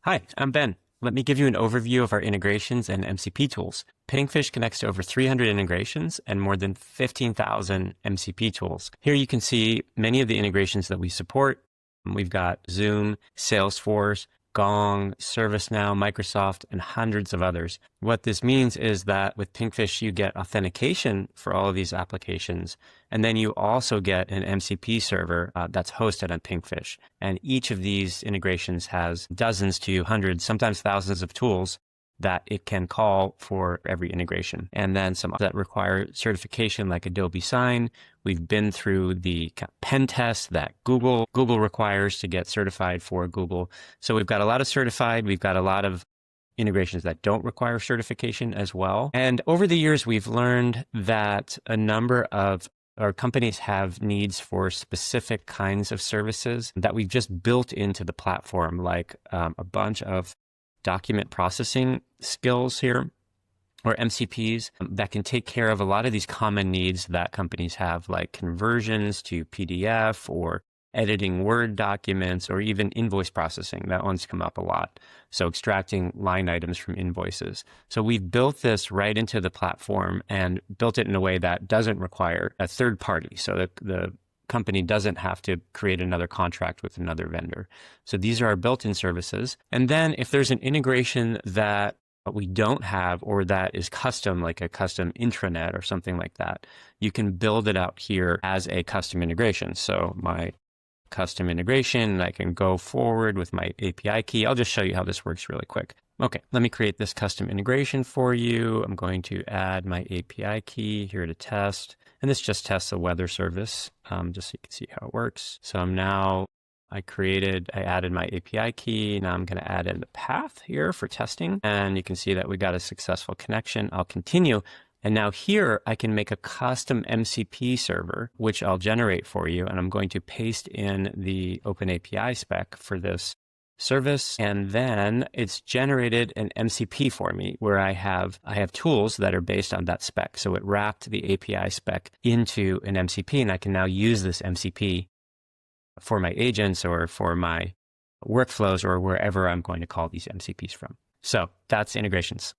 Hi, I'm Ben. Let me give you an overview of our integrations and MCP tools. Pinkfish connects to over 300 integrations and more than 15,000 MCP tools. Here you can see many of the integrations that we support. We've got Zoom, Salesforce, Gong, ServiceNow, Microsoft, and hundreds of others. What this means is that with Pinkfish, you get authentication for all of these applications, and then you also get an MCP server that's hosted on Pinkfish. And each of these integrations has dozens to hundreds, sometimes thousands of tools that it can call for every integration. And then some that require certification like Adobe Sign. We've been through the pen test that Google requires to get certified for Google. So we've got a lot of certified. We've got a lot of integrations that don't require certification as well. And over the years, we've learned that a number of our companies have needs for specific kinds of services that we've just built into the platform, like a bunch of document processing skills here, or MCPs, that can take care of a lot of these common needs that companies have, like conversions to PDF or editing Word documents or even invoice processing. That one's come up a lot. So extracting line items from invoices. So we've built this right into the platform and built it in a way that doesn't require a third party. So the company doesn't have to create another contract with another vendor. So these are our built-in services. And then if there's an integration that we don't have or that is custom, like a custom intranet or something like that, you can build it out here as a custom integration. So my custom integration, I can go forward with my API key. I'll just show you how this works really quick. Okay, let me create this custom integration for you. I'm going to add my API key here to test. And this just tests a weather service, just so you can see how it works. So I added my API key. Now I'm going to add in the path here for testing. And you can see that we got a successful connection. I'll continue. And now here I can make a custom MCP server, which I'll generate for you. And I'm going to paste in the OpenAPI spec for this service. And then it's generated an MCP for me where I have tools that are based on that spec. So it wrapped the API spec into an MCP, and I can now use this MCP for my agents or for my workflows or wherever I'm going to call these MCPs from. So that's integrations.